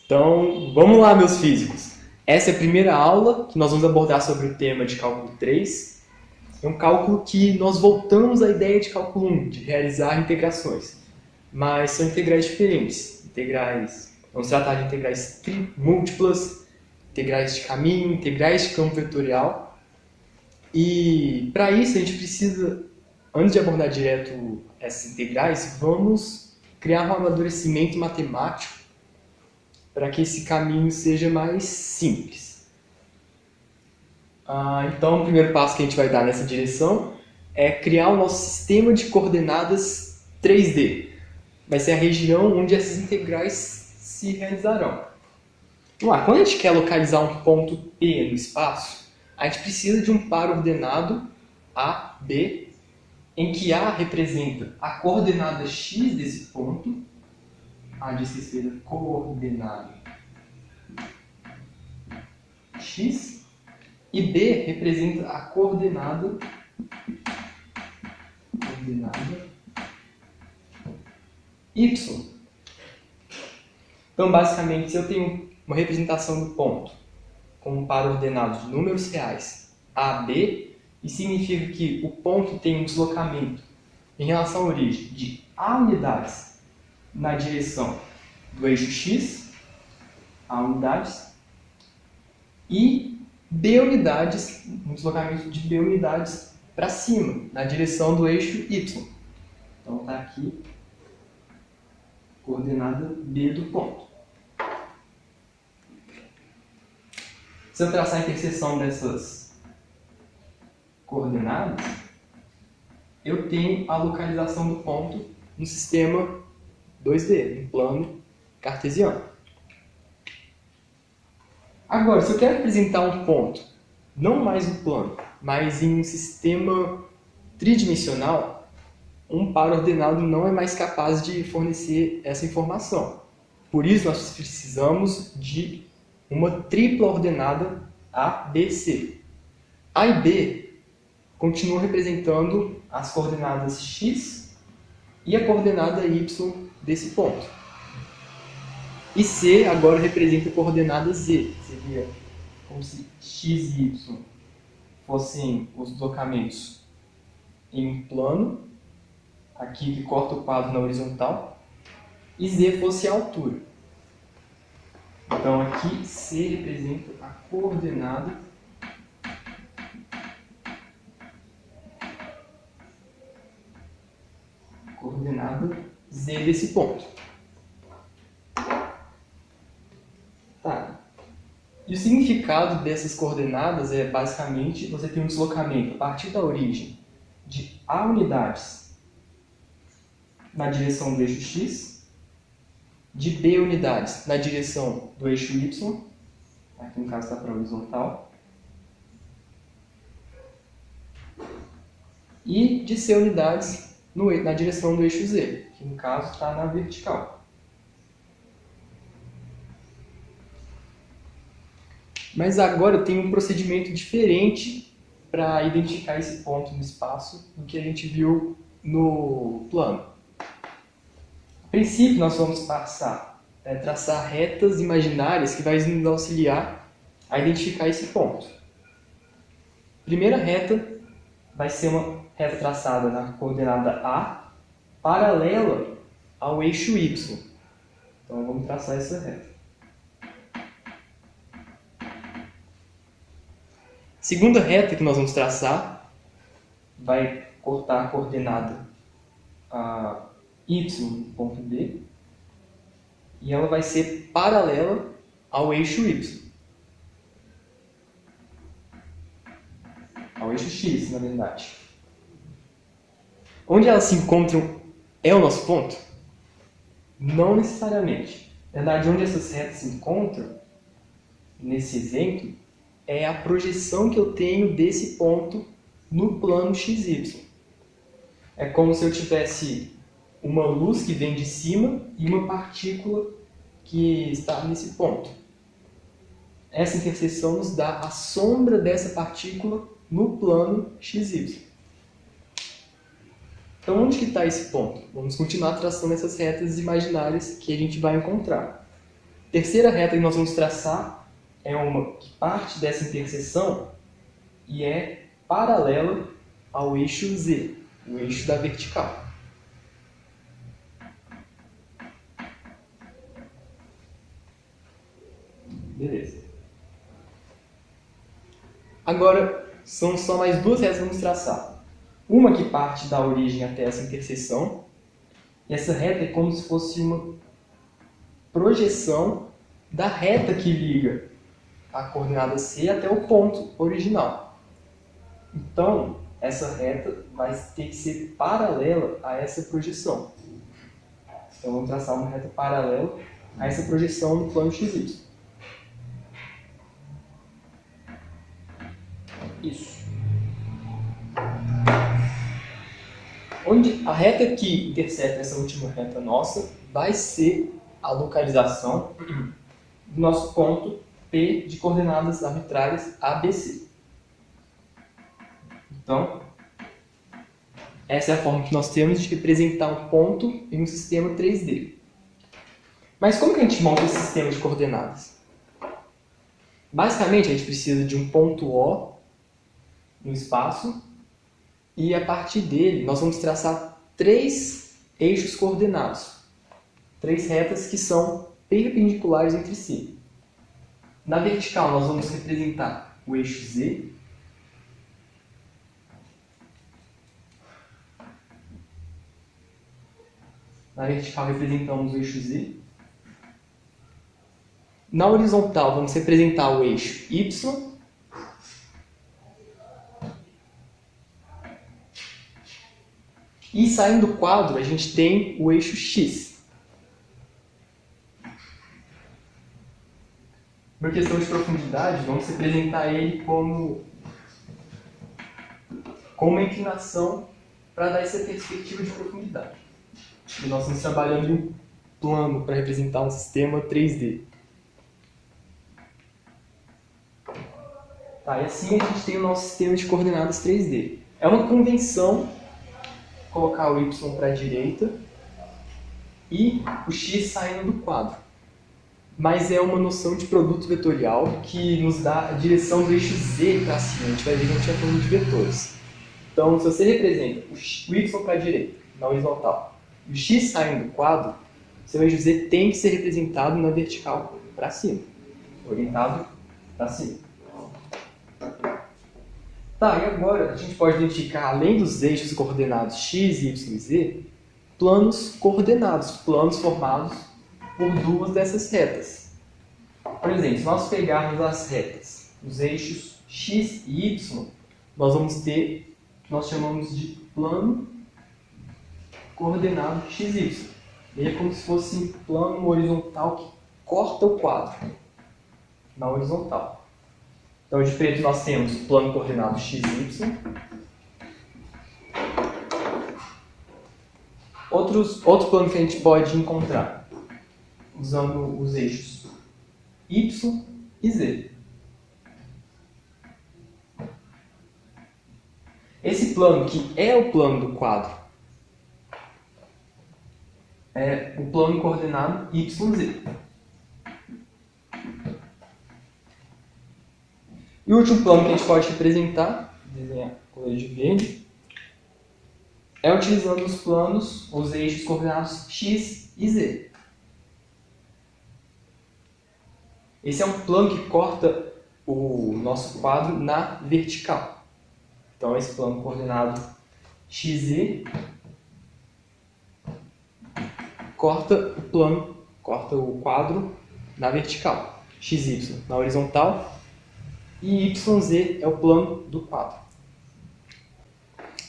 Então, vamos lá, meus físicos. Essa é a primeira aula que nós vamos abordar sobre o tema de cálculo 3. É um cálculo que nós voltamos à ideia de cálculo 1, de realizar integrações. Mas são integrais diferentes. Vamos tratar de integrais múltiplas, integrais de caminho, integrais de campo vetorial. E para isso a gente precisa, antes de abordar direto essas integrais, vamos criar um amadurecimento matemático para que esse caminho seja mais simples. Então, o primeiro passo que a gente vai dar nessa direção é criar o nosso sistema de coordenadas 3D. Vai ser a região onde essas integrais se realizarão. Vamos lá, quando a gente quer localizar um ponto P no espaço, a gente precisa de um par ordenado A, B, em que A representa a coordenada x desse ponto, A diz respeito à coordenada x, e B representa a coordenada y. Então, basicamente, se eu tenho uma representação do ponto com um par ordenado de números reais A, B, isso significa que o ponto tem um deslocamento em relação à origem de A unidades na direção do eixo x, A unidades, e B unidades, um deslocamento de B unidades para cima, na direção do eixo y. Então está aqui coordenada B do ponto. Se eu traçar a interseção dessas coordenadas, eu tenho a localização do ponto no sistema 2D, no plano cartesiano. Agora, se eu quero representar um ponto, não mais no plano, mas em um sistema tridimensional, um par ordenado não é mais capaz de fornecer essa informação. Por isso, nós precisamos de uma tripla ordenada A, B, C. A e B continuam representando as coordenadas x e a coordenada y desse ponto. E C agora representa a coordenada z. Seria como se x e y fossem os deslocamentos em um plano, aqui que corta o quadro na horizontal, e z fosse a altura. Então aqui C representa a coordenada z desse ponto. Tá. E o significado dessas coordenadas é basicamente você tem um deslocamento a partir da origem de A unidades na direção do eixo x, de B unidades na direção do eixo y, aqui no caso está para a horizontal, e de C unidades na direção do eixo z, que no caso está na vertical. Mas agora eu tenho um procedimento diferente para identificar esse ponto no espaço do que a gente viu no plano. A princípio, nós vamos traçar retas imaginárias que vai nos auxiliar a identificar esse ponto. A primeira reta vai ser uma reta traçada na coordenada A, paralela ao eixo Y. Então, vamos traçar essa reta. A segunda reta que nós vamos traçar vai cortar a coordenada y no ponto D, e ela vai ser paralela ao eixo y. Ao eixo x, na verdade. Onde elas se encontram é o nosso ponto? Não necessariamente. Na verdade, onde essas retas se encontram, nesse exemplo, é a projeção que eu tenho desse ponto no plano XY. É como se eu tivesse uma luz que vem de cima e uma partícula que está nesse ponto. Essa interseção nos dá a sombra dessa partícula no plano XY. Então, onde que está esse ponto? Vamos continuar traçando essas retas imaginárias que a gente vai encontrar. terceira reta que nós vamos traçar é uma que parte dessa interseção e é paralela ao eixo Z, o eixo da vertical. Beleza. Agora, são só mais duas retas que vamos traçar. Uma que parte da origem até essa interseção, e essa reta é como se fosse uma projeção da reta que liga a coordenada C até o ponto original. Então, essa reta vai ter que ser paralela a essa projeção. Então, vamos traçar uma reta paralela a essa projeção no plano XY. Isso. Onde a reta que intercepta essa última reta nossa vai ser a localização do nosso ponto P de coordenadas arbitrárias ABC. Então, essa é a forma que nós temos de representar um ponto em um sistema 3D. Mas como que a gente monta esse sistema de coordenadas? Basicamente, a gente precisa de um ponto O no espaço e a partir dele nós vamos traçar 3 eixos coordenados, 3 retas que são perpendiculares entre si. Na vertical nós vamos representar o eixo Z, na vertical representamos o eixo Z, na horizontal vamos representar o eixo Y, e saindo do quadro, a gente tem o eixo X. Por questão de profundidade, vamos representar ele como uma inclinação para dar essa perspectiva de profundidade. E nós estamos trabalhando em um plano para representar um sistema 3D. Tá, e assim a gente tem o nosso sistema de coordenadas 3D. É uma convenção colocar o Y para a direita e o X saindo do quadro. Mas é uma noção de produto vetorial que nos dá a direção do eixo Z para cima. A gente vai ver que a gente está falando de vetores. Então, se você representa o Y para a direita, na horizontal, e o X saindo do quadro, seu eixo Z tem que ser representado na vertical para cima, orientado para cima. Tá, e agora a gente pode identificar, além dos eixos coordenados x, y e z, planos coordenados, planos formados por duas dessas retas. Por exemplo, se nós pegarmos as retas, os eixos x e y, nós vamos ter o que nós chamamos de plano coordenado xy. Ele é como se fosse um plano horizontal que corta o quadro na horizontal. Então, de preto nós temos o plano coordenado xy. Outro plano que a gente pode encontrar usando os eixos y e z. Esse plano, que é o plano do quadro, é o plano coordenado YZ. E o último plano que a gente pode representar, desenhar com cor de verde, é utilizando os planos, os eixos coordenados X e Z. Esse é um plano que corta o nosso quadro na vertical. Então, esse plano coordenado XZ corta o quadro na vertical. XY na horizontal. E YZ é o plano do quadro.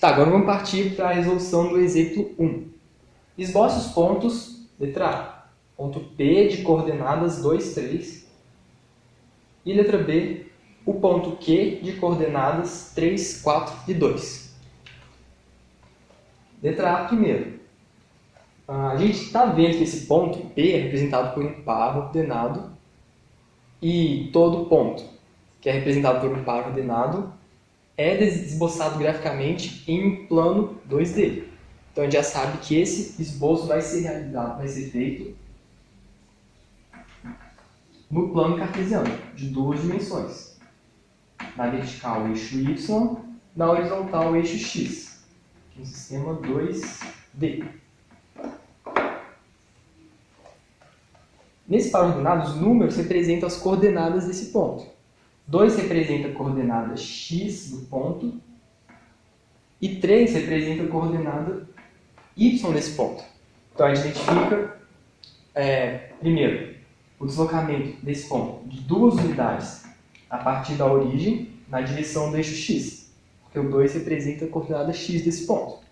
Tá, agora vamos partir para a resolução do exemplo 1. Esboce os pontos, letra A, ponto P de coordenadas 2, 3. E letra B, o ponto Q de coordenadas 3, 4 e 2. Letra A primeiro. A gente está vendo que esse ponto P é representado por um par ordenado e todo ponto que é representado por um par ordenado, é esboçado graficamente em um plano 2D. Então a gente já sabe que esse esboço vai ser realizado, vai ser feito no plano cartesiano, de duas dimensões. Na vertical, o eixo y, na horizontal, o eixo x. No sistema 2D. Nesse par ordenado, os números representam as coordenadas desse ponto. 2 representa a coordenada x do ponto e 3 representa a coordenada y desse ponto. Então a gente identifica, primeiro, o deslocamento desse ponto de duas unidades a partir da origem na direção do eixo x, porque o 2 representa a coordenada x desse ponto.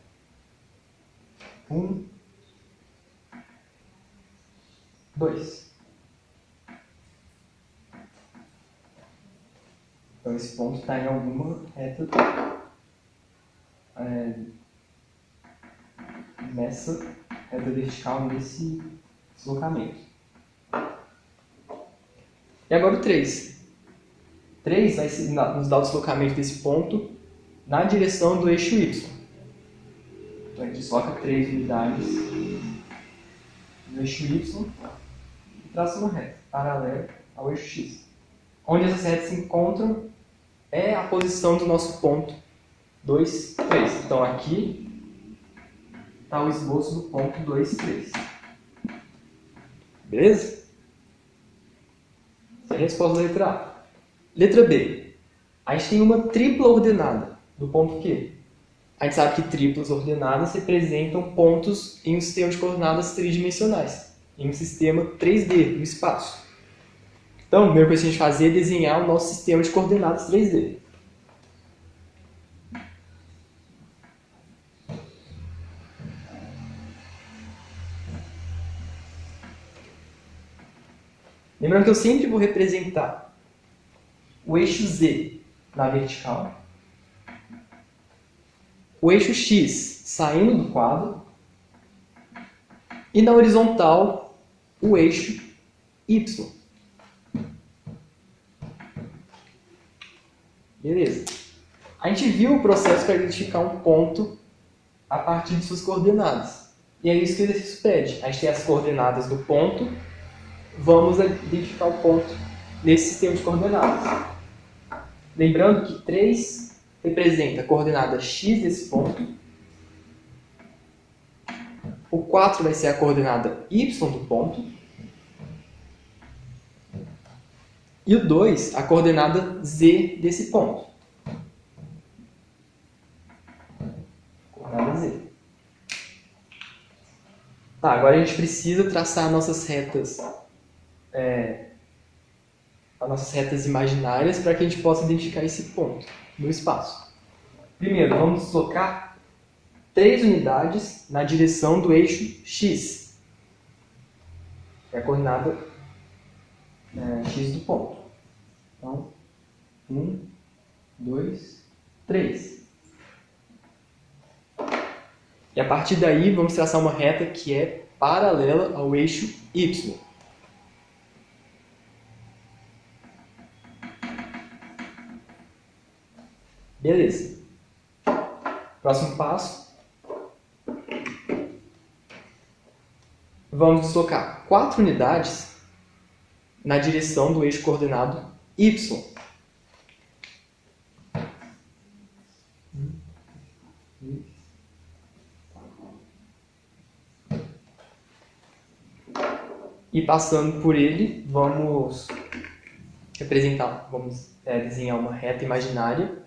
1, 2. Então esse ponto está em alguma reta nessa reta vertical, nesse deslocamento. E agora o 3. 3 vai nos dar o deslocamento desse ponto na direção do eixo y. Então a gente desloca 3 unidades no eixo y e traça uma reta paralela ao eixo x. Onde essas retas se encontram é a posição do nosso ponto 2, 3. Então aqui está o esboço do ponto 2, 3. Beleza? Essa é a resposta da letra A. Letra B. A gente tem uma tripla ordenada do ponto Q. A gente sabe que triplas ordenadas representam pontos em um sistema de coordenadas tridimensionais, em um sistema 3D, no espaço. Então, a primeira coisa que a gente fazer é desenhar o nosso sistema de coordenadas 3D. Lembrando que eu sempre vou representar o eixo Z na vertical, o eixo X saindo do quadro e na horizontal o eixo Y. Beleza. A gente viu o processo para identificar um ponto a partir de suas coordenadas. E é isso que o exercício pede. A gente tem as coordenadas do ponto, vamos identificar o ponto nesse sistema de coordenadas. Lembrando que 3 representa a coordenada x desse ponto, o 4 vai ser a coordenada y do ponto, e o 2 a coordenada z desse ponto. Coordenada z. Tá, agora a gente precisa traçar nossas retas imaginárias para que a gente possa identificar esse ponto no espaço. Primeiro, vamos deslocar 3 unidades na direção do eixo x, que é a coordenada x do ponto. Então, 1, 2, 3. E a partir daí, vamos traçar uma reta que é paralela ao eixo y. Beleza. Próximo passo. Vamos deslocar 4 unidades na direção do eixo coordenado y. E passando por ele, vamos desenhar uma reta imaginária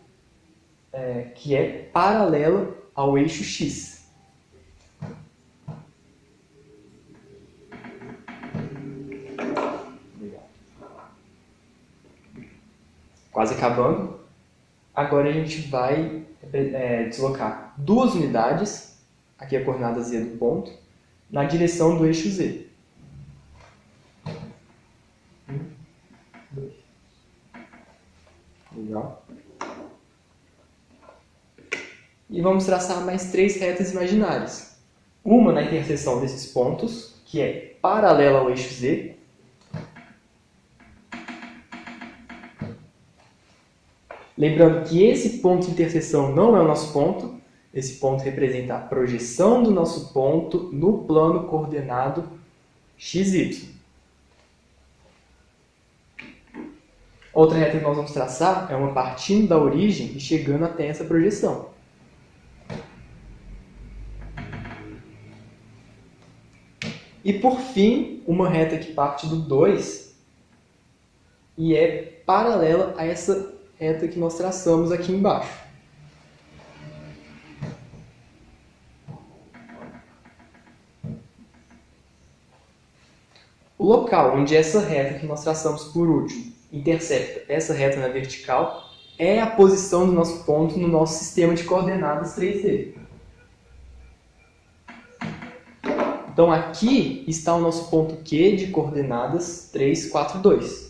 que é paralela ao eixo x. Legal. Quase acabando. Agora a gente vai deslocar 2 unidades, aqui a coordenada z do ponto, na direção do eixo z. 1, 2. Legal. E vamos traçar mais 3 retas imaginárias. Uma na interseção desses pontos, que é paralela ao eixo z. Lembrando que esse ponto de interseção não é o nosso ponto. Esse ponto representa a projeção do nosso ponto no plano coordenado xy. Outra reta que nós vamos traçar é uma partindo da origem e chegando até essa projeção. E por fim, uma reta que parte do 2 e é paralela a essa reta que nós traçamos aqui embaixo. O local onde essa reta que nós traçamos por último intersecta essa reta na vertical é a posição do nosso ponto no nosso sistema de coordenadas 3D. Então aqui está o nosso ponto Q de coordenadas 3, 4, 2.